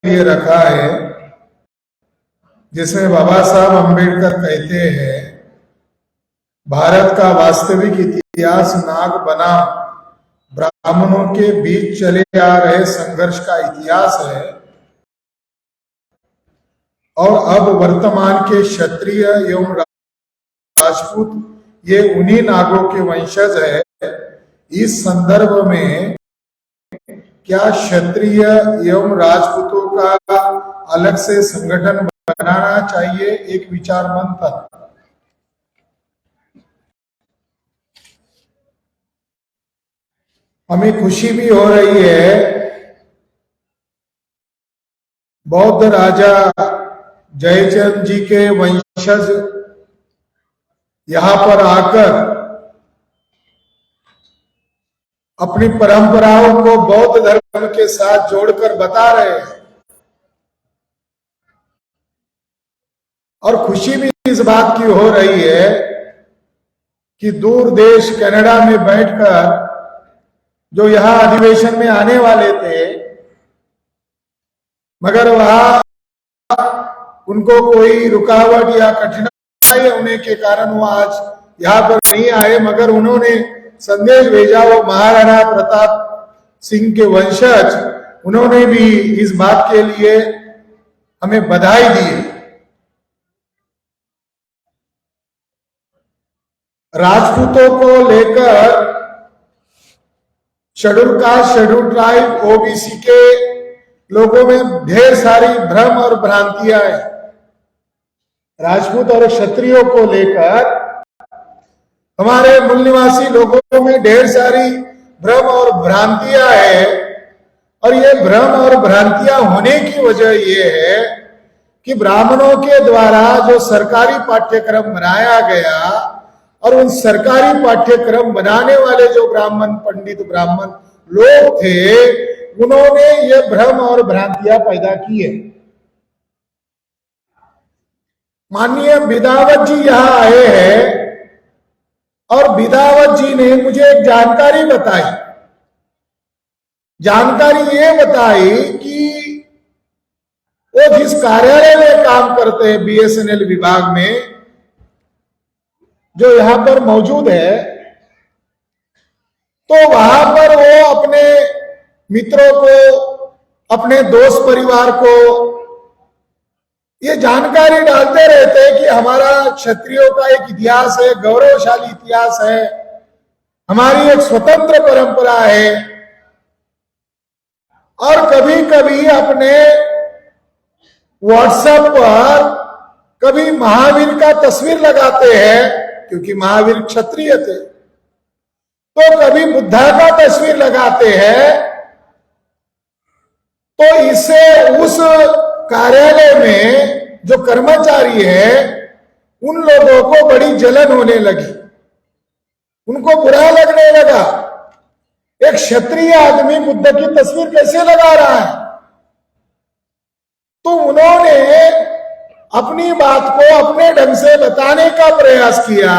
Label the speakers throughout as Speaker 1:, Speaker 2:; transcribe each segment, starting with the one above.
Speaker 1: लिए रखा है, जिसमें बाबा साहब अम्बेडकर कहते हैं भारत का वास्तविक इतिहास नाग बनाम ब्राह्मणों के बीच चले आ रहे संघर्ष का इतिहास है और अब वर्तमान के क्षत्रिय एवं राजपूत ये उन्हीं नागों के वंशज है। इस संदर्भ में क्या क्षत्रिय एवं राजपूतों का अलग से संगठन बनाना चाहिए? एक विचार मंथन। हमें खुशी भी हो रही है, बौद्ध राजा जयचंद जी के वंशज यहां पर आकर अपनी परंपराओं को बौद्ध धर्म के साथ जोड़कर बता रहे हैं और खुशी भी इस बात की हो रही है कि दूर देश कनाडा में बैठकर जो यहां अधिवेशन में आने वाले थे मगर वहां उनको कोई रुकावट या कठिनाई होने के वो आज यहां पर नहीं आए, मगर उन्होंने संदेश भेजा। वो महाराणा प्रताप सिंह के वंशज, उन्होंने भी इस बात के लिए हमें बधाई दी। राजपूतों को लेकर schedule caste, schedule tribe, OBC के लोगों में ढेर सारी भ्रम और भ्रांतियां हैं। राजपूत और क्षत्रियों को लेकर हमारे मूल निवासी लोगों में ढेर सारी भ्रम और भ्रांतियां हैं और ये भ्रम और भ्रांतियां होने की वजह ये है कि ब्राह्मणों के द्वारा जो सरकारी पाठ्यक्रम बनाया गया और उन सरकारी पाठ्यक्रम बनाने वाले जो ब्राह्मण पंडित ब्राह्मण लोग थे, उन्होंने ये भ्रम और भ्रांतियां पैदा की है। माननीय बिदावत जी यहां आए हैं और बिदावत जी ने मुझे एक जानकारी बताई। जानकारी ये बताई कि वो जिस कार्यालय में काम करते हैं बीएसएनएल विभाग में जो यहां पर मौजूद है, तो वहां पर वो अपने मित्रों को, अपने दोस्त परिवार को ये जानकारी डालते रहते हैं कि हमारा क्षत्रियों का एक इतिहास है, गौरवशाली इतिहास है, हमारी एक स्वतंत्र परंपरा है। और कभी कभी अपने व्हाट्सएप पर कभी महावीर का तस्वीर लगाते हैं क्योंकि महावीर क्षत्रिय थे, तो कभी बुद्धा का तस्वीर लगाते हैं। तो इससे उस कार्यालय में जो कर्मचारी है उन लोगों को बड़ी जलन होने लगी, उनको बुरा लगने लगा। एक क्षत्रिय आदमी बुद्ध की तस्वीर कैसे लगा रहा है? तो उन्होंने अपनी बात को अपने ढंग से बताने का प्रयास किया,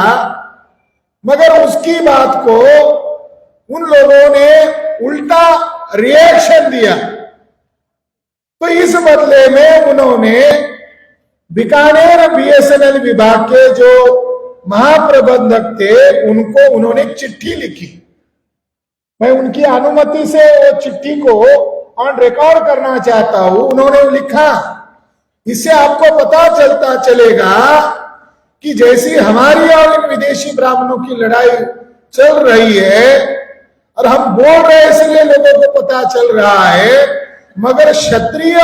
Speaker 1: मगर उसकी बात को उन लोगों ने उल्टा रिएक्शन दिया। तो इस बदले में उन्होंने बीकानेर बीएसएनएल विभाग के जो महाप्रबंधक थे उनको उन्होंने एक चिट्ठी लिखी। मैं उनकी अनुमति से वो चिट्ठी को ऑन रिकॉर्ड करना चाहता हूं। उन्होंने लिखा, इससे आपको पता चलता चलेगा कि जैसी हमारी और इन विदेशी ब्राह्मणों की लड़ाई चल रही है और हम बोल रहे हैं इसलिए लोगों को पता चल रहा है, मगर क्षत्रिय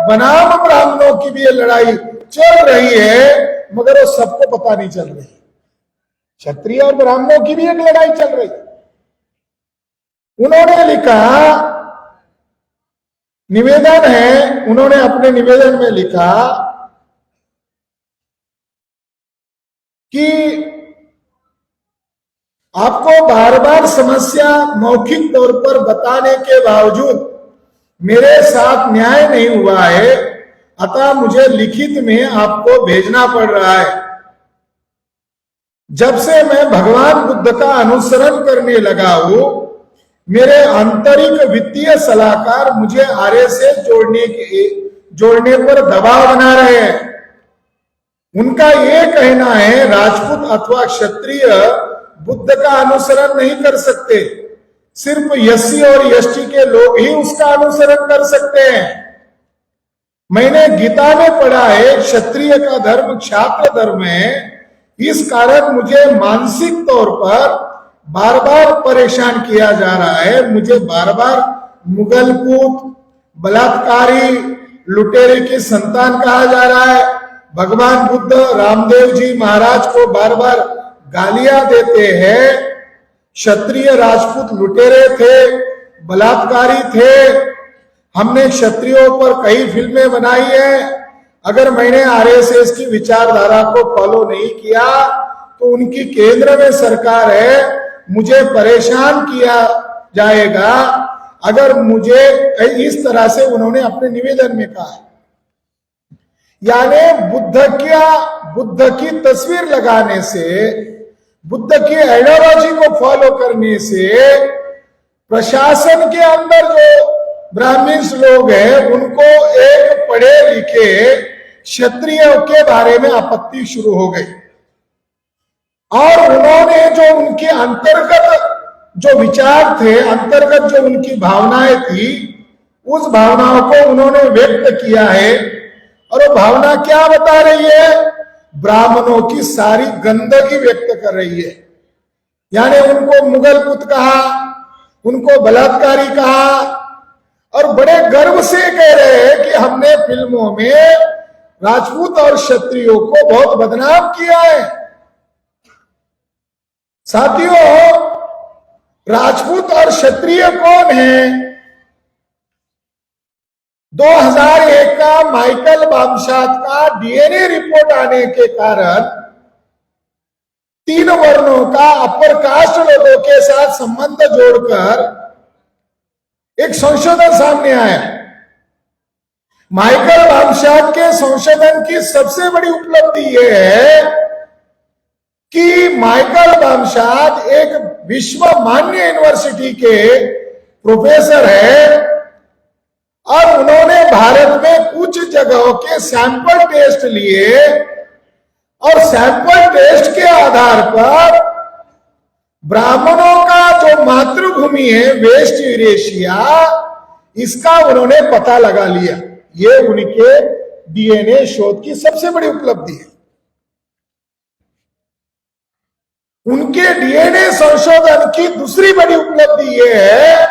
Speaker 1: बनाम ब्राह्मणों की भी ये लड़ाई चल रही है, मगर वो सबको पता नहीं चल रही। क्षत्रिय और ब्राह्मणों की भी एक लड़ाई चल रही। उन्होंने लिखा, निवेदन है, उन्होंने अपने निवेदन में लिखा कि आपको बार बार समस्या मौखिक तौर पर बताने के बावजूद मेरे साथ न्याय नहीं हुआ है, अतः मुझे लिखित में आपको भेजना पड़ रहा है। जब से मैं भगवान बुद्ध का अनुसरण करने लगा हूं, मेरे आंतरिक वित्तीय सलाहकार मुझे आर्य से जोड़ने के जोड़ने पर दबाव बना रहे हैं। उनका ये कहना है राजपूत अथवा क्षत्रिय बुद्ध का अनुसरण नहीं कर सकते, सिर्फ एससी और एसटी के लोग ही उसका अनुसरण कर सकते हैं। मैंने गीता में पढ़ा है क्षत्रिय का धर्म क्षात्र धर्म है, इस कारण मुझे मानसिक तौर पर बार बार परेशान किया जा रहा है। मुझे बार बार मुगल पूत, बलात्कारी, लुटेरे की संतान कहा जा रहा है। भगवान बुद्ध रामदेव जी महाराज को बार बार गालियां देते हैं। क्षत्रिय राजपूत लुटेरे थे, बलात्कारी थे। हमने क्षत्रियों पर कई फिल्में बनाई है। अगर मैंने आरएसएस की विचारधारा को फॉलो नहीं किया तो उनकी केंद्र में सरकार है, मुझे परेशान किया जाएगा। अगर मुझे इस तरह से उन्होंने अपने निवेदन में कहा है, यानी बुद्ध की तस्वीर लगाने से, बुद्ध की आइडियोलॉजी को फॉलो करने से प्रशासन के अंदर जो ब्राह्मण लोग हैं उनको एक पढ़े लिखे क्षत्रियों के बारे में आपत्ति शुरू हो गई और उन्होंने जो उनके अंतर्गत जो विचार थे, अंतर्गत जो उनकी भावनाएं थी, उस भावनाओं को उन्होंने व्यक्त किया है। और वो भावना क्या बता रही है? ब्राह्मणों की सारी गंदगी व्यक्त कर रही है। यानी उनको मुगल पुत कहा, उनको बलात्कारी कहा और बड़े गर्व से कह रहे हैं कि हमने फिल्मों में राजपूत और क्षत्रियों को बहुत बदनाम किया है। साथियों, राजपूत और क्षत्रिय कौन है? 2001 का माइकल वामशाद का डीएनए रिपोर्ट आने के कारण 3 वर्णों का अपर कास्ट लोगों के साथ संबंध जोड़कर एक संशोधन सामने आया। माइकल वामशाद के संशोधन की सबसे बड़ी उपलब्धि यह है कि माइकल वामशाद एक विश्व मान्य यूनिवर्सिटी के प्रोफेसर है और उन्होंने भारत में कुछ जगहों के सैंपल टेस्ट लिए और सैंपल टेस्ट के आधार पर ब्राह्मणों का जो मातृभूमि है वेस्ट यूरेशिया, इसका उन्होंने पता लगा लिया। ये उनके डीएनए शोध की सबसे बड़ी उपलब्धि है। उनके डीएनए संशोधन की दूसरी बड़ी उपलब्धि यह है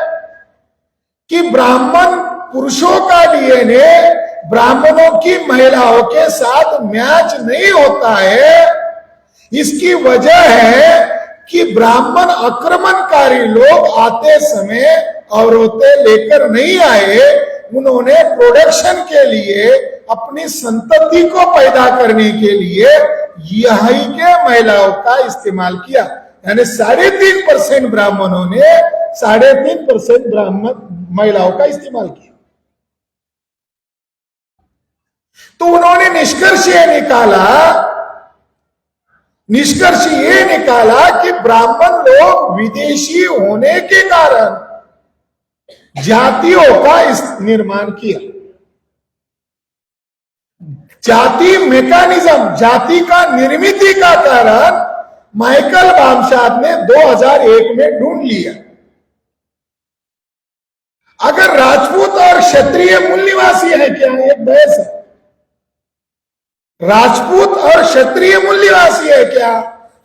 Speaker 1: कि ब्राह्मण पुरुषों का डीएनए ब्राह्मणों की महिलाओं के साथ मैच नहीं होता है। इसकी वजह है कि ब्राह्मण आक्रमणकारी लोग आते समय औरतें लेकर नहीं आए, उन्होंने प्रोडक्शन के लिए अपनी संतति को पैदा करने के लिए यही के महिलाओं का इस्तेमाल किया। यानी 3.5% ब्राह्मणों ने 3.5% ब्राह्मण महिलाओं का इस्तेमाल किया। तो उन्होंने निष्कर्ष ये निकाला कि ब्राह्मण लोग विदेशी होने के कारण जातियों का निर्माण किया। जाति मैकेनिज्म, जाति का निर्मित का कारण माइकल वामशाद ने 2001 में ढूंढ लिया। अगर राजपूत और क्षत्रिय मूल निवासी है क्या? एक बहस है। राजपूत और क्षत्रिय मूल निवासी है क्या?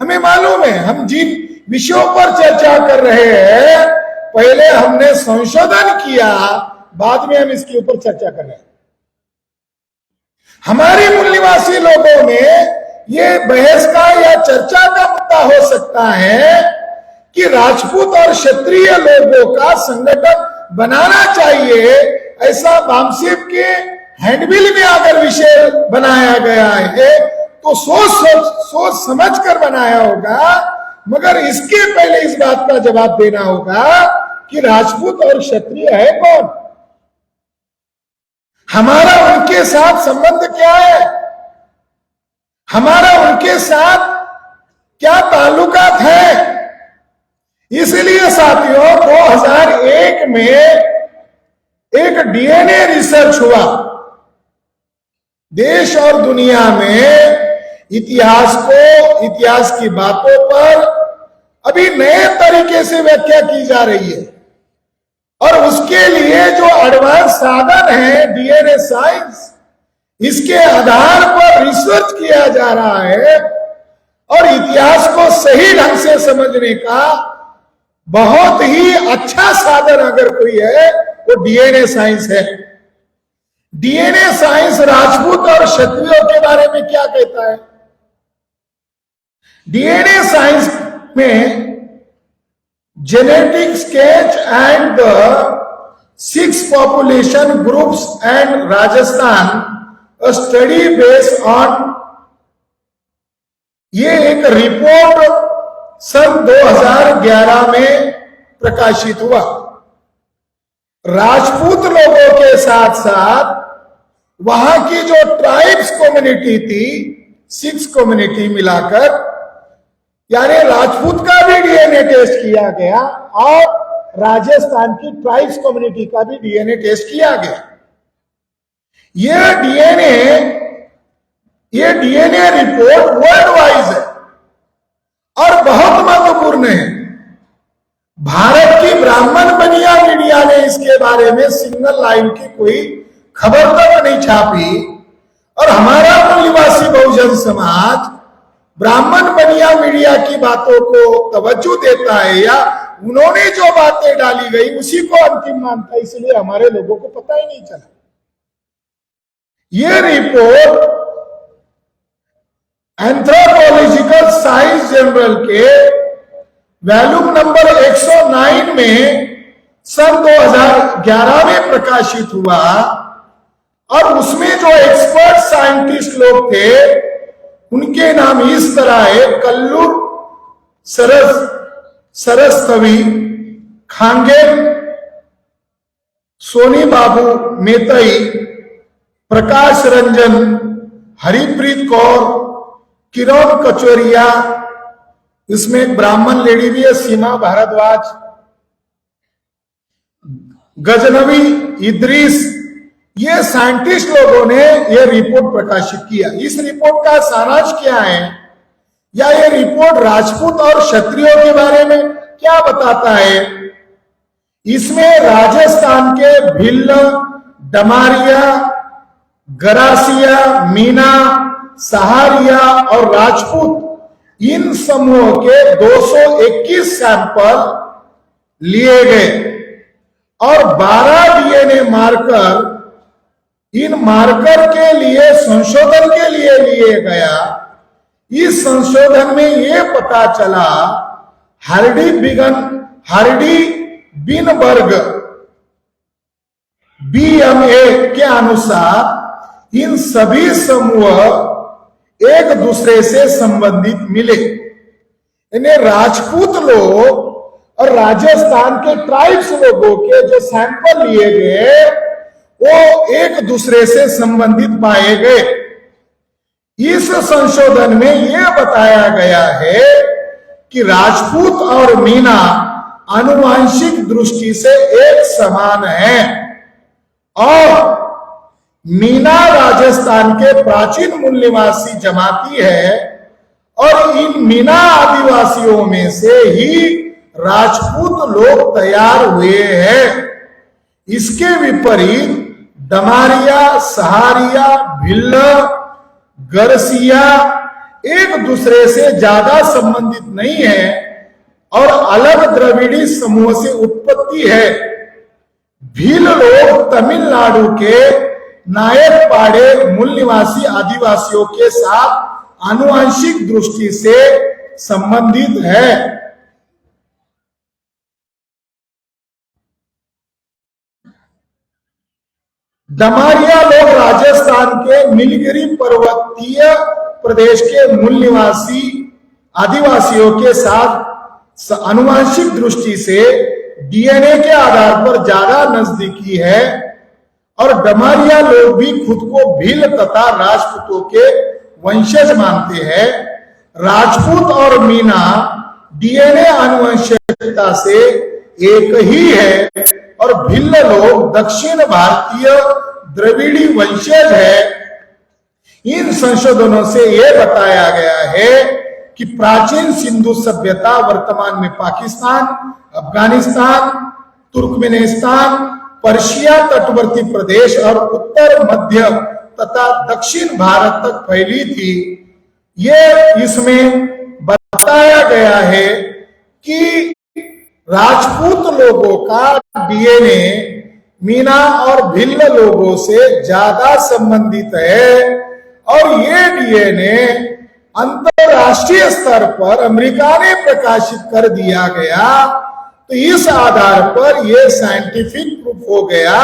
Speaker 1: हमें मालूम है। हम जिन विषयों पर चर्चा कर रहे हैं, पहले हमने संशोधन किया, बाद में हम इसके ऊपर चर्चा कर रहे हैं। हमारे मूल निवासी लोगों में ये बहस का या चर्चा का मुद्दा हो सकता है कि राजपूत और क्षत्रिय लोगों का संगठन बनाना चाहिए, ऐसा वामसेप के हैंडबिल में अगर विषय बनाया गया है तो सोच समझ कर बनाया होगा, मगर इसके पहले इस बात का जवाब देना होगा कि राजपूत और क्षत्रिय है कौन, हमारा उनके साथ संबंध क्या है, हमारा उनके साथ क्या ताल्लुकात है। इसलिए साथियों 2001 में एक डीएनए रिसर्च हुआ देश और दुनिया में इतिहास की बातों पर अभी नए तरीके से व्याख्या की जा रही है, और उसके लिए जो एडवांस साधन है डीएनए साइंस, इसके आधार पर रिसर्च किया जा रहा है, और इतिहास को सही ढंग से समझने का बहुत ही अच्छा साधन अगर कोई है वो डीएनए साइंस है। डीएनए साइंस राजपूत और क्षत्रियों के बारे में क्या कहता है? डीएनए साइंस में genetic sketch and the 6 population groups and Rajasthan study based on, ये एक रिपोर्ट सन 2011 में प्रकाशित हुआ। राजपूत लोगों के साथ साथ वहां की जो ट्राइब्स कम्युनिटी थी, 6 कम्युनिटी मिलाकर, यानी राजपूत का भी डीएनए टेस्ट किया गया और राजस्थान की ट्राइब्स कम्युनिटी का भी डीएनए टेस्ट किया गया। ये डीएनए रिपोर्ट वर्ल्ड वाइज है और बहुत महत्वपूर्ण है। भारत की ब्राह्मण बनिया मीडिया ने इसके बारे में सिंगल लाइन की कोई खबर तक नहीं छापी, और हमारा मूलनिवासी बहुजन समाज ब्राह्मण बनिया मीडिया की बातों को तवज्जो देता है, या उन्होंने जो बातें डाली गई उसी को अंतिम मानता है, इसलिए हमारे लोगों को पता ही नहीं चला। यह रिपोर्ट एंथ्रोपोलॉजिकल साइंस जर्नल के वॉल्यूम नंबर 109 में सन 2011 में प्रकाशित हुआ, और उसमें जो एक्सपर्ट साइंटिस्ट लोग थे उनके नाम इस तरह है: कल्लूर सरस्वती, खांगेन सोनी बाबू मेतई, प्रकाश रंजन, हरिप्रीत कौर, किरण कचोरिया, इसमें एक ब्राह्मण लेडी भी है सीमा भारद्वाज, गजनवी इद्रीस, ये साइंटिस्ट लोगों ने यह रिपोर्ट प्रकाशित किया। इस रिपोर्ट का सारांश क्या है, या यह रिपोर्ट राजपूत और क्षत्रियों के बारे में क्या बताता है? इसमें राजस्थान के भिल्ल, डमारिया, गरासिया, मीना, सहारिया और राजपूत, इन समूहों के 221 सैंपल लिए गए और 12 डीएनए मार्कर इन मार्कर के लिए संशोधन के लिए लिए गया। इस संशोधन में यह पता चला हार्डी बिनबर्ग बीएमए के अनुसार इन सभी समूह एक दूसरे से संबंधित मिले। इन्हें राजपूत लोग और राजस्थान के ट्राइब्स लोगों के जो सैंपल लिए गए वो एक दूसरे से संबंधित पाए गए। इस संशोधन में यह बताया गया है कि राजपूत और मीना आनुवंशिक दृष्टि से एक समान है, और मीना राजस्थान के प्राचीन मूल निवासी जमाती है, और इन मीना आदिवासियों में से ही राजपूत लोग तैयार हुए हैं। इसके विपरीत डमारिया, सहारिया, भिल्ल, गरसिया एक दूसरे से ज्यादा संबंधित नहीं है और अलग द्रविड़ी समूह से उत्पत्ति है। भील लोग तमिलनाडु के नायकपाड़े मूल निवासी आदिवासियों के साथ आनुवंशिक दृष्टि से संबंधित है। डमारिया लोग राजस्थान के नीलगिरी पर्वतीय प्रदेश के मूल निवासी आदिवासियों के साथ आनुवंशिक दृष्टि से डीएनए के आधार पर ज्यादा नजदीकी है, और डमारिया लोग भी खुद को भील तथा राजपूतों के वंशज मानते हैं। राजपूत और मीना डीएनए आनुवंशिकता से एक ही है, और भिल्ल लोग दक्षिण भारतीय द्रविड़ी वंशज है। इन संशोधनों से यह बताया गया है कि प्राचीन सिंधु सभ्यता वर्तमान में पाकिस्तान, अफगानिस्तान, तुर्कमेनिस्तान, पर्शिया तटवर्ती प्रदेश और उत्तर मध्य तथा दक्षिण भारत तक फैली थी। ये इसमें बताया गया है कि राजपूत लोगों का डीएनए मीना और भिल्ल लोगों से ज्यादा संबंधित है और ये डीएनए अंतरराष्ट्रीय स्तर पर अमेरिका ने प्रकाशित कर दिया गया। तो इस आधार पर यह साइंटिफिक प्रूफ हो गया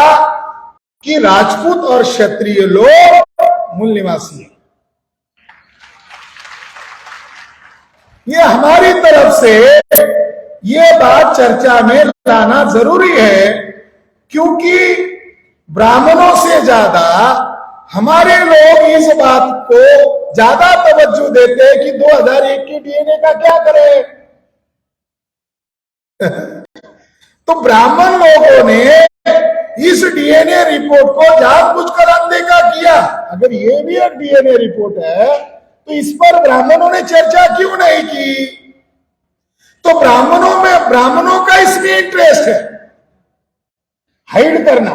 Speaker 1: कि राजपूत और क्षत्रिय लोग मूल निवासी हैं। ये हमारी तरफ से ये बात चर्चा में लाना जरूरी है, क्योंकि ब्राह्मणों से ज्यादा हमारे लोग इस बात को ज्यादा तवज्जो देते हैं कि 2001 के डीएनए का क्या करें। तो ब्राह्मण लोगों ने इस डीएनए रिपोर्ट को जानबूझकर अनदेखा किया। अगर ये भी एक डीएनए रिपोर्ट है तो इस पर ब्राह्मणों ने चर्चा क्यों नहीं की? तो ब्राह्मणों का इसमें इंटरेस्ट है हाइड करना।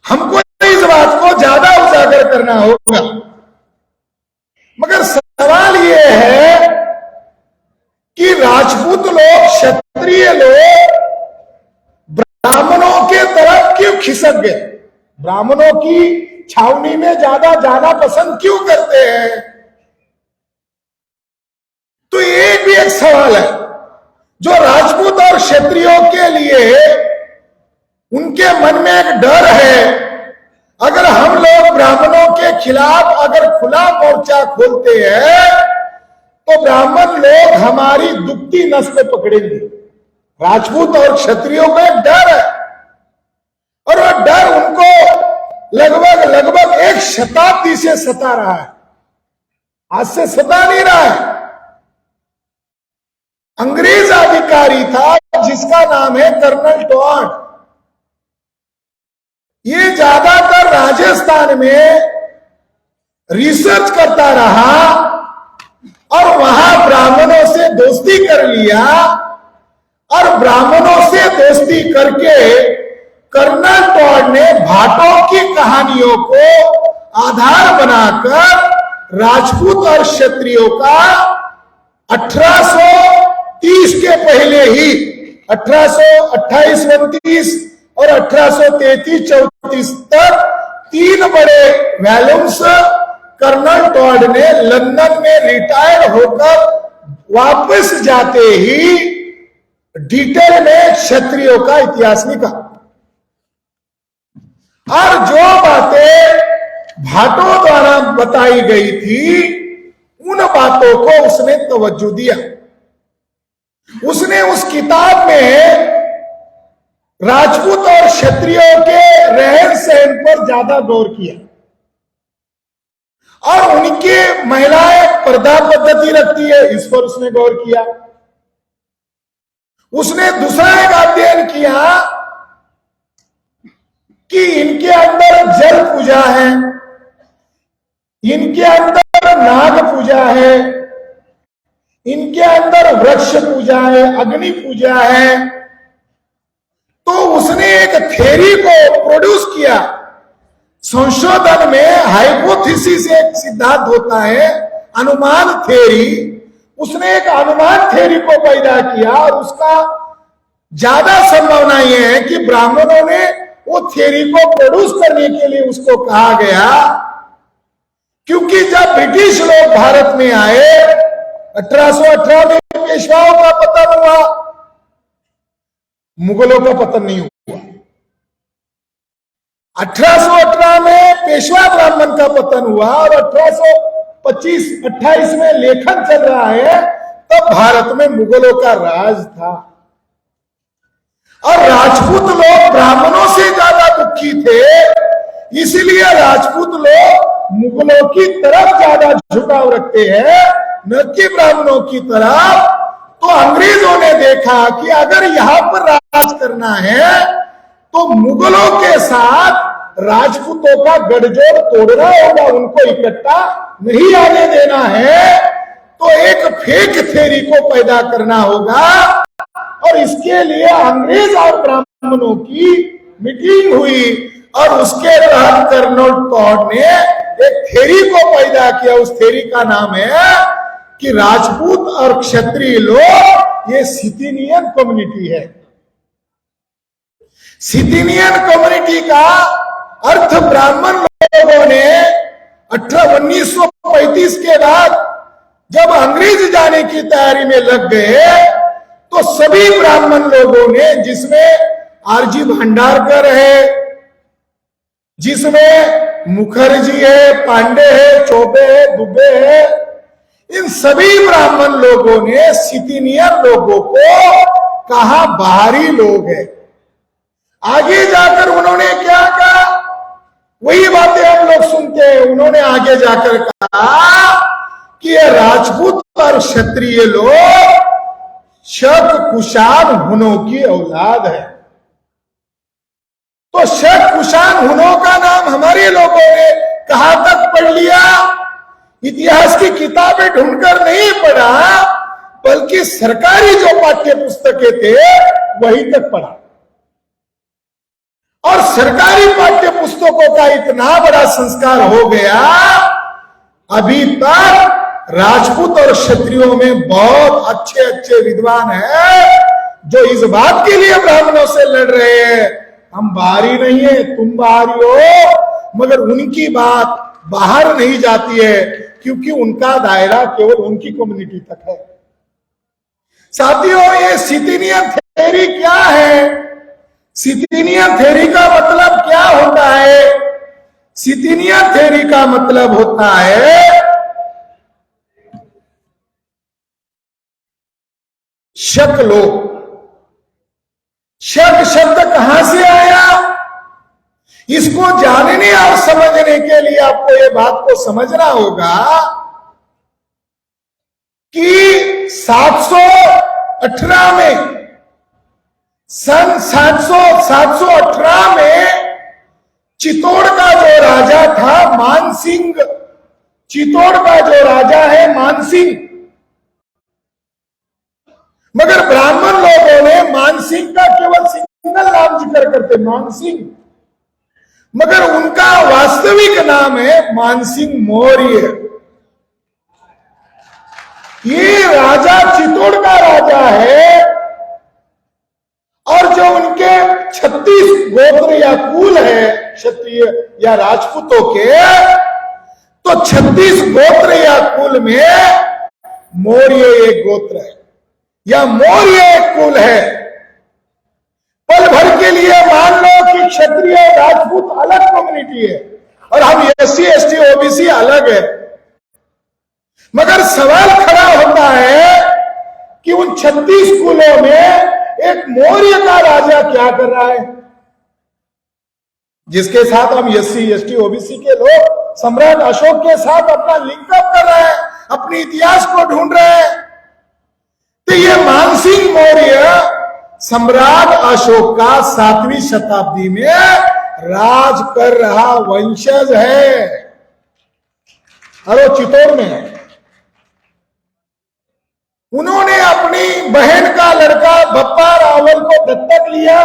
Speaker 1: हमको इस बात को ज्यादा उजागर करना होगा। मगर सवाल यह है कि राजपूत लोग, क्षत्रिय लोग ब्राह्मणों के तरफ क्यों खिसक गए? ब्राह्मणों की छावनी में ज्यादा जाना पसंद क्यों करते हैं? तो ये भी एक सवाल है जो राजपूत और क्षत्रियों के लिए उनके मन में एक डर है। अगर हम लोग ब्राह्मणों के खिलाफ अगर खुला मोर्चा खोलते हैं तो ब्राह्मण लोग हमारी दुखती नस पे पकड़ेंगे। राजपूत और क्षत्रियों को एक डर है और वह डर उनको लगभग एक शताब्दी से सता रहा है। आज से सता नहीं रहा है। अंग्रेज अधिकारी था जिसका नाम है कर्नल टॉड। ये ज्यादातर राजस्थान में रिसर्च करता रहा और वहां ब्राह्मणों से दोस्ती कर लिया और ब्राह्मणों से दोस्ती करके कर्नल टॉड ने भाटों की कहानियों को आधार बनाकर राजपूत और क्षत्रियों का 1830 के पहले ही 1828-29 और 1833-34 तक 3 बड़े वॉल्यूम्स कर्नल टॉड ने लंदन में रिटायर होकर वापस जाते ही डिटेल में क्षत्रियों का इतिहास लिखा और जो बातें भाटों द्वारा बताई गई थी उन बातों को उसने तवज्जो दिया। उसने उस किताब में राजपूत और क्षत्रियों के रहन सहन पर ज्यादा गौर किया और उनकी महिलाएं पर्दा पद्धति रखती है इस पर उसने गौर किया। उसने दूसरा एक अध्ययन किया कि इनके अंदर जल पूजा है, इनके अंदर नाग पूजा है, इनके अंदर वृक्ष पूजा है, अग्नि पूजा है। तो उसने एक थ्योरी को प्रोड्यूस किया। संशोधन में हाइपोथेसिस एक सिद्धांत होता है, अनुमान थ्योरी। उसने एक अनुमान थ्योरी को पैदा किया और उसका ज्यादा संभावना यह है कि ब्राह्मणों ने वो थ्योरी को प्रोड्यूस करने के लिए उसको कहा गया, क्योंकि जब ब्रिटिश लोग भारत में आए 1818 में पेशवाओं का पतन हुआ, मुगलों का पतन नहीं हुआ। 1818 में पेशवा ब्राह्मण का पतन हुआ और 1825-28 में लेखन चल रहा है, तब भारत में मुगलों का राज था और राजपूत लोग ब्राह्मणों से ज्यादा दुखी थे। इसलिए राजपूत लोग मुगलों की तरफ ज्यादा झुकाव रखते हैं न कि ब्राह्मणों की तरफ। तो अंग्रेजों ने देखा कि अगर यहां पर राज करना है तो मुगलों के साथ राजपूतों का गठजोड़ तोड़ना होगा, उनको इकट्ठा नहीं आने देना है, तो एक फेक थ्योरी को पैदा करना होगा। और इसके लिए अंग्रेज और ब्राह्मणों की मीटिंग हुई और उसके तहत कर्नल टॉड ने एक थ्योरी को पैदा किया। उस थ्योरी का नाम है कि राजपूत और क्षत्रिय लोग ये सिथिनियन कम्युनिटी है। सिथिनियन कम्युनिटी का अर्थ ब्राह्मण लोगों ने 1935 के बाद जब अंग्रेज जाने की तैयारी में लग गए तो सभी ब्राह्मण लोगों ने, जिसमें आरजी भंडारकर है, जिसमें मुखर्जी है, पांडे है, चौबे है, दुबे है, इन सभी ब्राह्मण लोगों ने सिथिनियन लोगों को कहा बाहरी लोग है। आगे जाकर उन्होंने क्या कहा, वही बातें हम लोग सुनते हैं। उन्होंने आगे जाकर कहा कि ये राजपूत और क्षत्रिय लोग शक कुशान हुनों की औलाद है। तो शक कुशान हुनों का नाम हमारे लोगों ने कहां तक पढ़ लिया, इतिहास की किताबें ढूंढकर नहीं पढ़ा, बल्कि सरकारी जो पाठ्य पुस्तकें थे वही तक पढ़ा। और सरकारी पाठ्य पुस्तकों का इतना बड़ा संस्कार हो गया, अभी तक राजपूत और क्षत्रियों में बहुत अच्छे अच्छे विद्वान हैं जो इस बात के लिए ब्राह्मणों से लड़ रहे हैं, हम बाहरी नहीं है, तुम बाहरी हो, मगर उनकी बात बाहर नहीं जाती है क्योंकि उनका दायरा केवल उनकी कम्युनिटी तक है। साथियों, ये सिथिनियन थ्योरी क्या है? सिथिनियन थ्योरी का मतलब क्या होता है? सिथिनियन थ्योरी का मतलब होता है शक लोग। शक शब्द कहां से आया? इसको जानने और समझने के लिए आपको ये बात को समझना होगा कि 718 में, सन 718 में चित्तौड़ का जो राजा था मानसिंह, चित्तौड़ का जो राजा है मानसिंह, मगर ब्राह्मण लोगों ने मानसिंह का केवल सिंगल नाम जिक्र करते, मानसिंह, मगर उनका वास्तविक नाम है मानसिंह मौर्य। ये राजा चित्तौड़ का राजा है और जो उनके 36 गोत्र या कुल है क्षत्रिय या राजपूतों के, तो 36 गोत्र या कुल में मौर्य एक गोत्र है या मौर्य एक कुल है। पल भर के लिए मान लो कि क्षत्रिय राजपूत अलग कम्युनिटी है और हम एससी एसटी ओबीसी अलग है, मगर सवाल खड़ा होता है कि उन 36 कुलों में एक मौर्य का राजा क्या कर रहा है, जिसके साथ हम एससी एसटी ओबीसी के लोग सम्राट अशोक के साथ अपना लिंकअप कर रहे हैं, अपने इतिहास को ढूंढ रहे हैं। तो ये मानसिंह मौर्य सम्राट अशोक का 7वीं शताब्दी में राज कर रहा वंशज है और वो चित्तौड़ में है। उन्होंने अपनी बहन का लड़का बप्पा रावल को दत्तक लिया,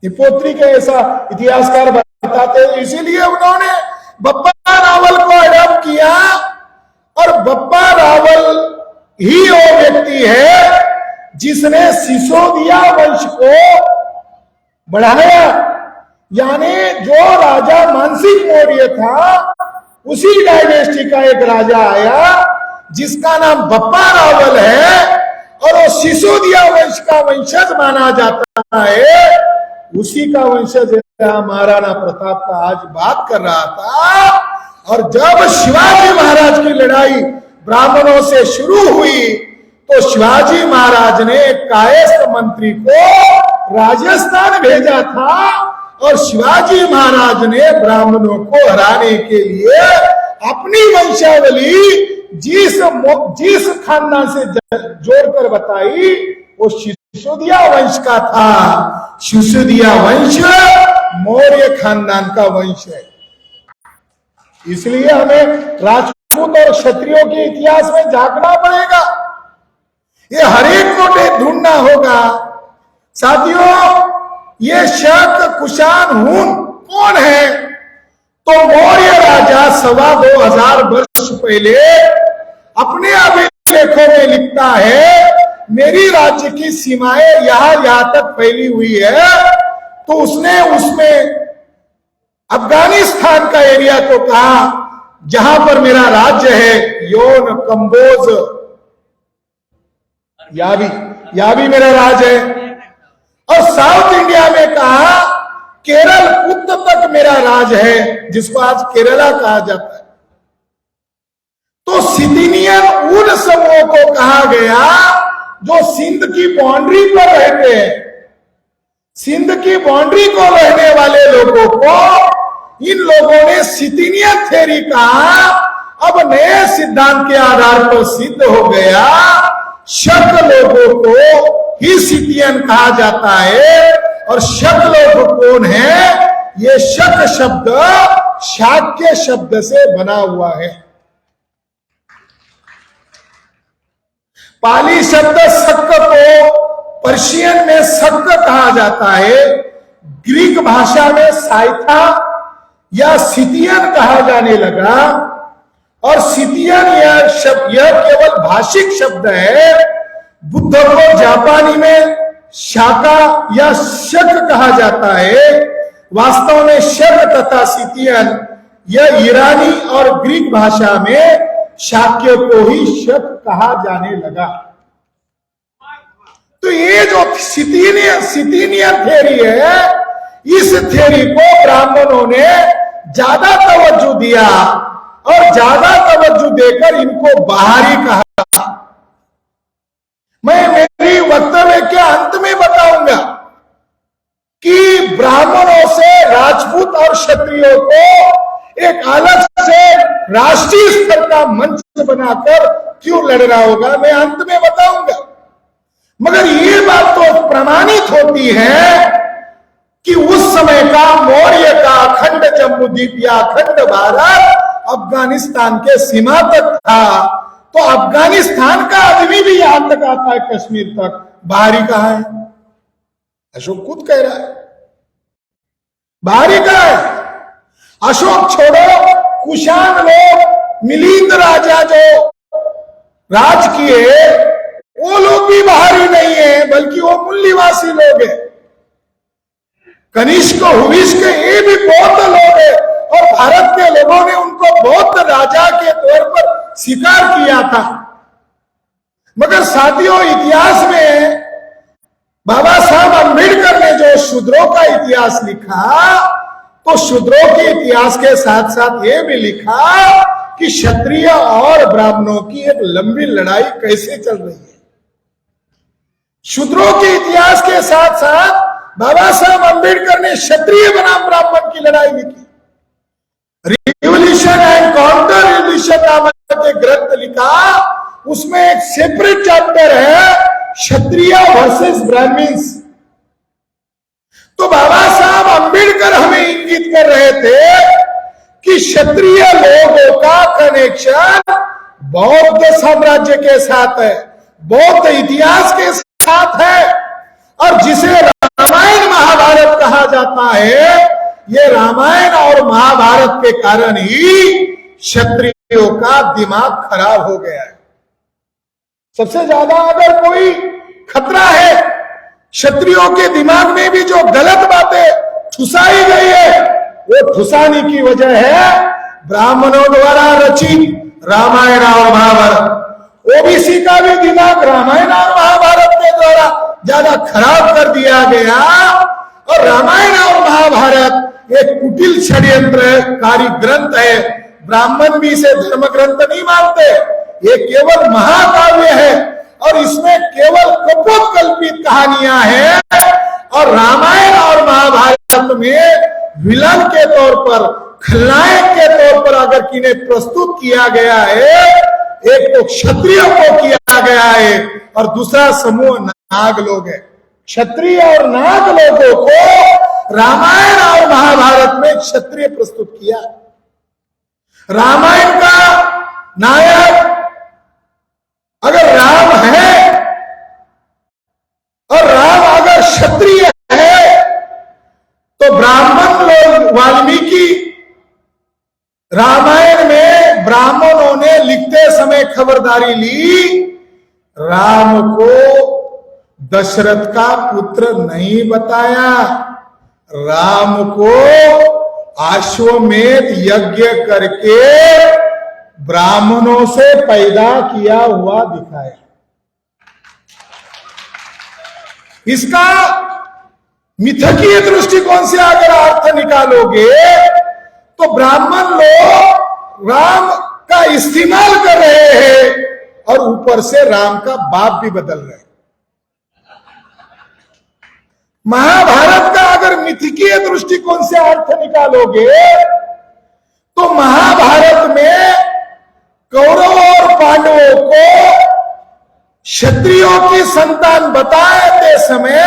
Speaker 1: ये पोत्री के ऐसा इतिहासकार बताते हैं, इसीलिए उन्होंने बप्पा रावल को अडॉप्ट किया। और बप्पा रावल ही वो व्यक्ति है जिसने सिसोदिया वंश को बढ़ाया, यानी जो राजा मानसिंह मौर्य था उसी डायनेस्टी का एक राजा आया जिसका नाम बप्पा रावल है और वो सिसोदिया वंश का वंशज माना जाता है। उसी का वंशज महाराणा प्रताप का आज बात कर रहा था। और जब शिवाजी महाराज की लड़ाई ब्राह्मणों से शुरू हुई तो शिवाजी महाराज ने कायस्थ मंत्री को राजस्थान भेजा था और शिवाजी महाराज ने ब्राह्मणों को हराने के लिए अपनी वंशावली जिस खानदान से जोड़कर बताई वो सिसोदिया वंश का था। सिसोदिया वंश मौर्य खानदान का वंश है। इसलिए हमें राजपूत और क्षत्रियों के इतिहास में झांकना पड़ेगा, ये हर एक को ढूंढना होगा। साथियों, ये शक, कुषाण, हून कौन है? तो मौर्य राजा 2,2500 वर्ष पहले अपने अभिलेखों में लिखता है, मेरी राज्य की सीमाएं यहां तक फैली हुई है। तो उसने उसमें अफगानिस्तान का एरिया को कहा जहां पर मेरा राज्य है, योन, कंबोज, या भी मेरा राज्य है। और साउथ इंडिया में कहा केरल कुत्त तक मेरा राज है, जिसको आज केरला कहा जाता है। तो सिथिनियन उन समूहों को कहा गया जो सिंध की बाउंड्री पर रहते हैं। सिंध की बाउंड्री को रहने वाले लोगों को इन लोगों ने सिथिनियन थ्योरी कहा। अब नए सिद्धांत के आधार पर सिद्ध हो गया, शक लोगों को ही सिथियन कहा जाता है। और शक लोग कौन है? ये शक शब्द शाक्य शब्द से बना हुआ है। पाली शब्द शक को पर्शियन में शक कहा जाता है, ग्रीक भाषा में साइथा या सिथियन कहा जाने लगा। और सिथियन यह केवल भाषिक शब्द है। बुद्ध को जापानी में शाका या शक कहा जाता है। वास्तव में शक तथा सिथियन यह ईरानी और ग्रीक भाषा में शाक्य को ही शक कहा जाने लगा। तो ये जो सिथिनियन थ्योरी है, इस थ्योरी को ब्राह्मणों ने ज्यादा तवज्जो दिया और ज्यादा तवज्जो देकर इनको बाहरी कहा। मैं मेरी वक्तव्य के अंत में बताऊंगा कि ब्राह्मणों से राजपूत और क्षत्रियों को एक अलग से राष्ट्रीय स्तर का मंच बनाकर क्यों लड़ना होगा, मैं अंत में बताऊंगा। मगर ये बात तो प्रमाणित होती है कि उस समय का मौर्य का अखंड जम्बूद्वीप या अखंड भारत अफगानिस्तान के सीमा तक था। तो अफगानिस्तान का आदमी भी यहां तक आता है, कश्मीर तक। बाहरी कहां है? अशोक खुद कह रहा है बाहरी कहां है। अशोक छोड़ो, कुषाण लोग, मिलिंद राजा जो राज किए, वो लोग भी बाहरी नहीं है, बल्कि वो मूल्यवासी लोग हैं। कनिष्क, हुविष्क, ये भी बौद्ध लोग हैं। और भारत के लोगों ने उनको बौद्ध राजा के तौर पर स्वीकार किया था। मगर साथियों, इतिहास में बाबा साहब अम्बेडकर ने जो शूद्रों का इतिहास लिखा, तो शूद्रों के इतिहास के साथ साथ ये भी लिखा कि क्षत्रिय और ब्राह्मणों की एक लंबी लड़ाई कैसे चल रही है। शूद्रों के इतिहास के साथ साथ बाबा साहब अम्बेडकर ने क्षत्रिय बनाम ब्राह्मण की लड़ाई लिखी। रिवोल्यूशन एंड काउंटर रिवोल्यूशन नामक एक ग्रंथ लिखा, उसमें एक सेपरेट चैप्टर है क्षत्रिय वर्सेस ब्राह्मण्स। तो बाबा साहब अम्बेडकर हमें इंगित कर रहे थे कि क्षत्रिय लोगों का कनेक्शन बौद्ध साम्राज्य के साथ है, बौद्ध इतिहास के साथ है। और जिसे रामायण महाभारत कहा जाता है, ये रामायण और महाभारत के कारण ही क्षत्रियों का दिमाग खराब हो गया है। सबसे ज्यादा अगर कोई खतरा है क्षत्रियों के दिमाग में भी जो गलत बातें ठुसाई गई है, वो ठुसाने की वजह है ब्राह्मणों द्वारा रचित रामायण और महाभारत। ओबीसी का भी दिमाग रामायण और महाभारत के द्वारा ज्यादा खराब कर दिया गया। और रामायण और महाभारत एक कुटिल षड्यंत्रकारी ग्रंथ है। ब्राह्मण भी इसे धर्म ग्रंथ नहीं मानते, ये केवल महाकाव्य है और इसमें केवल कपोत कहानियां हैं। और रामायण और महाभारत में विलन के तौर पर, खलनायक के तौर पर अगर किन्हें प्रस्तुत किया गया है, एक तो क्षत्रियों को किया गया है और दूसरा समूह नाग लोग है। क्षत्रिय और नाग लोगों को रामायण और महाभारत में क्षत्रिय प्रस्तुत किया। रामायण का नायक अगर राम है और राम अगर क्षत्रिय है तो ब्राह्मण लोग वाल्मीकि रामायण में ब्राह्मणों ने लिखते समय खबरदारी ली, राम को दशरथ का पुत्र नहीं बताया, राम को अश्वमेध यज्ञ करके ब्राह्मणों से पैदा किया हुआ दिखाया। इसका मिथकीय दृष्टिकोण से अगर अर्थ निकालोगे तो ब्राह्मण लोग राम का इस्तेमाल कर रहे हैं और ऊपर से राम का बाप भी बदल रहे हैं। महाभारत का अगर मिथकीय दृष्टिकोण से अर्थ निकालोगे तो महाभारत में कौरव और पांडवों को क्षत्रियों की संतान बताते समय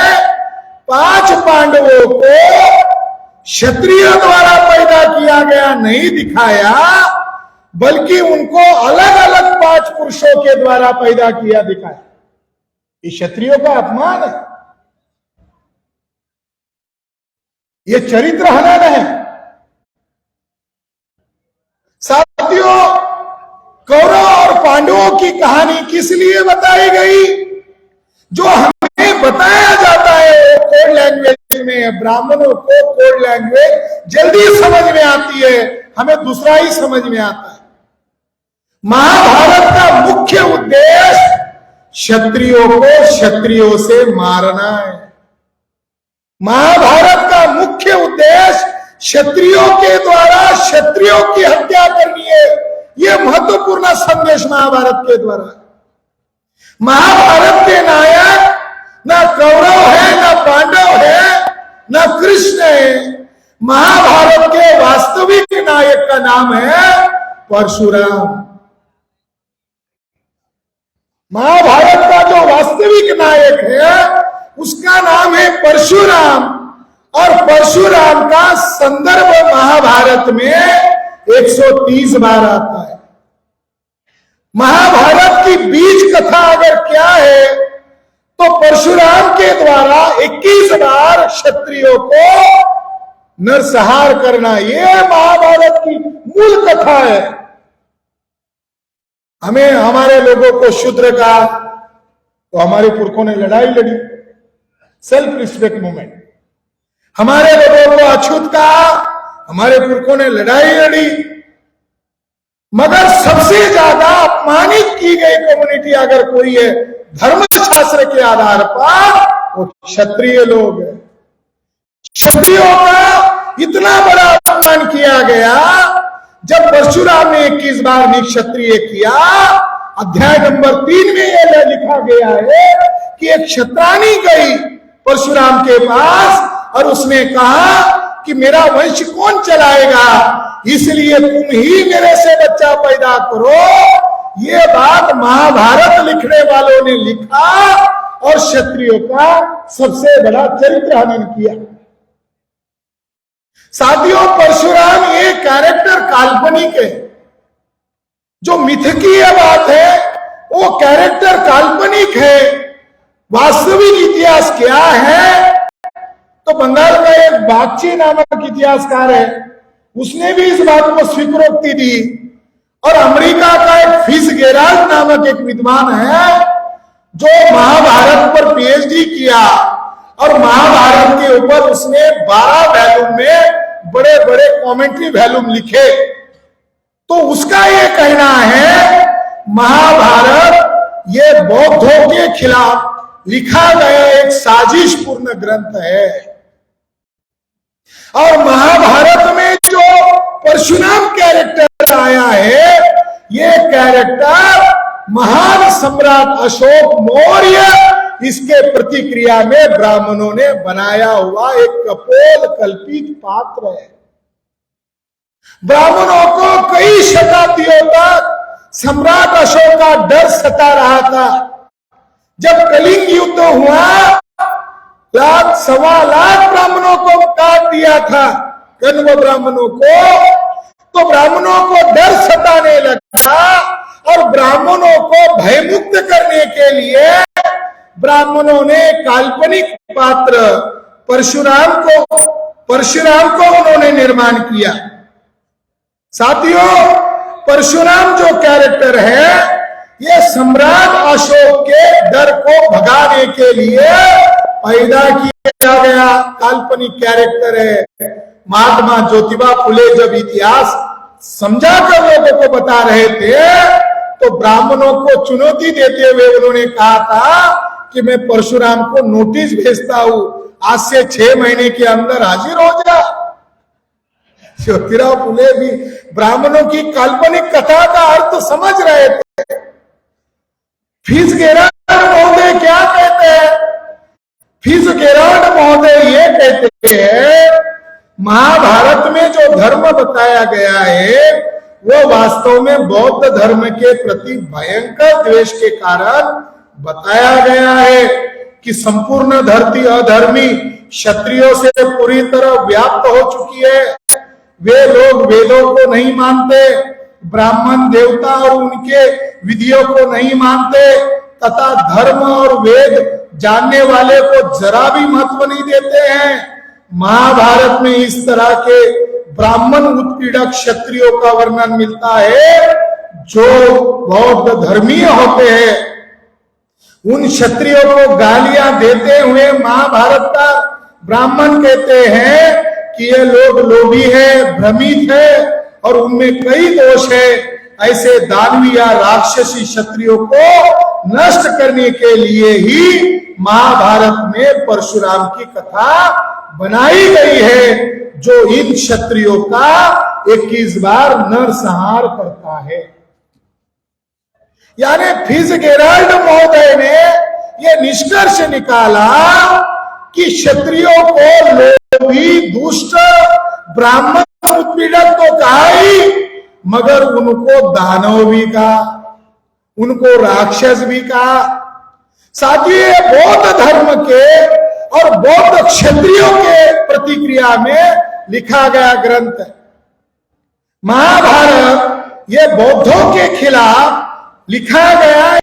Speaker 1: 5 पांडवों को क्षत्रियों द्वारा पैदा किया गया नहीं दिखाया, बल्कि उनको अलग अलग 5 पुरुषों के द्वारा पैदा किया दिखाया। ये क्षत्रियों का अपमान है, ये चरित्र हनन है। साथियों, कौरव और पांडवों की कहानी किस लिए बताई गई? जो हमें बताया जाता है कोड लैंग्वेज में, ब्राह्मणों को कोड लैंग्वेज जल्दी समझ में आती है, हमें दूसरा ही समझ में आता है। महाभारत का मुख्य उद्देश्य क्षत्रियों को क्षत्रियों से मारना है। महाभारत का मुख्य उद्देश्य क्षत्रियों के द्वारा क्षत्रियों की हत्या करनी है। यह महत्वपूर्ण संदेश महाभारत के द्वारा। महाभारत के नायक न कौरव है, न पांडव है, न कृष्ण है। महाभारत के वास्तविक नायक का नाम है परशुराम। महाभारत का जो वास्तविक नायक है उसका नाम है परशुराम, और परशुराम का संदर्भ महाभारत में 130 बार आता है। महाभारत की बीज कथा अगर क्या है तो परशुराम के द्वारा 21 बार क्षत्रियों को नरसंहार करना, यह महाभारत की मूल कथा है। हमें हमारे लोगों को शूद्र का तो हमारे पुरखों ने लड़ाई लड़ी, सेल्फ रिस्पेक्ट मूवमेंट। हमारे लोगों को अछूत का हमारे पुरखों ने लड़ाई लड़ी, मगर सबसे ज्यादा अपमानित की गई कम्युनिटी अगर कोई है धर्मशास्त्र के आधार पर वो क्षत्रिय लोग हैं। क्षत्रियों का इतना बड़ा अपमान किया गया, जब परशुराम ने 21 बार निक्षत्रिय किया, अध्याय नंबर 3 में यह लिखा गया है कि एक क्षत्राणी गई परशुराम के पास और उसने कहा कि मेरा वंश कौन चलाएगा, इसलिए तुम ही मेरे से बच्चा पैदा करो। ये बात महाभारत लिखने वालों ने लिखा और क्षत्रियों का सबसे बड़ा चरित्र हनन किया। साथियों, परशुराम ये कैरेक्टर काल्पनिक है। जो मिथकीय बात है वो कैरेक्टर काल्पनिक है। वास्तविक इतिहास क्या है तो बंगाल का एक बागची नामक इतिहासकार है, उसने भी इस बात को स्वीकृति दी, और अमेरिका का एक फिट्जगेराल्ड नामक एक विद्वान है जो महाभारत पर पीएचडी किया और महाभारत के ऊपर उसने 12 वॉल्यूम में बड़े बड़े कमेंट्री वॉल्यूम लिखे। तो उसका ये कहना है महाभारत ये बौद्धों के खिलाफ लिखा गया एक साजिशपूर्ण ग्रंथ है, और महाभारत में जो परशुराम कैरेक्टर आया है ये कैरेक्टर महान सम्राट अशोक मौर्य इसके प्रतिक्रिया में ब्राह्मणों ने बनाया हुआ एक कपोल कल्पित पात्र है। ब्राह्मणों को कई शताब्दियों तक सम्राट अशोक का डर सता रहा था। जब कलिंग युद्ध हुआ लाख 1.25 ब्राह्मणों को काट दिया था, कण्व ब्राह्मणों को। तो ब्राह्मणों को डर सताने लगा और ब्राह्मणों को भयमुक्त करने के लिए ब्राह्मणों ने काल्पनिक पात्र परशुराम को उन्होंने निर्माण किया। साथियों, परशुराम जो कैरेक्टर है, ये सम्राट अशोक के डर को भगाने के लिए पैदा किया गया काल्पनिक कैरेक्टर है। महात्मा ज्योतिबा फुले जब इतिहास समझाकर लोगों को बता रहे थे, तो ब्राह्मणों को चुनौती देते हुए उन्होंने कहा था कि मैं परशुराम को नोटिस भेजता हूं, आज से 6 महीने के अंदर हाजिर हो जा। ज्योतिराव फुले भी ब्राह्मणों की काल्पनिक कथा का अर्थ समझ रहे थे। फिट्जगेराल्ड महोदय क्या कहते हैं? फिट्जगेराल्ड महोदय ये कहते हैं, महाभारत में जो धर्म बताया गया है वो वास्तव में बौद्ध धर्म के प्रति भयंकर द्वेष के कारण बताया गया है कि संपूर्ण धरती अधर्मी क्षत्रियों से पूरी तरह व्याप्त हो चुकी है। वे लोग वेदों को नहीं मानते, ब्राह्मण देवता और उनके विधियों को नहीं मानते तथा धर्म और वेद जानने वाले को जरा भी महत्व नहीं देते हैं। महाभारत में इस तरह के ब्राह्मण उत्पीड़क क्षत्रियों का वर्णन मिलता है जो बौद्ध धर्मीय होते हैं। उन क्षत्रियों को गालियां देते हुए महाभारत का ब्राह्मण कहते हैं कि ये लोग लोभी है, भ्रमित है और उनमें कई दोष है। ऐसे दानवी या राक्षसी क्षत्रियों को नष्ट करने के लिए ही महाभारत में परशुराम की कथा बनाई गई है, जो इन क्षत्रियों का 21 बार नरसंहार करता है। यानी फिट्जगेराल्ड महोदय ने यह निष्कर्ष निकाला कि क्षत्रियों को लोभी, दुष्ट, ब्राह्मण उत्पीड़क तो कहा ही, मगर उनको दानव भी कहा, उनको राक्षस भी कहा। साथ ही बौद्ध धर्म के और बौद्ध क्षत्रियों के प्रतिक्रिया में लिखा गया ग्रंथ है। महाभारत ये बौद्धों के खिलाफ लिखा गया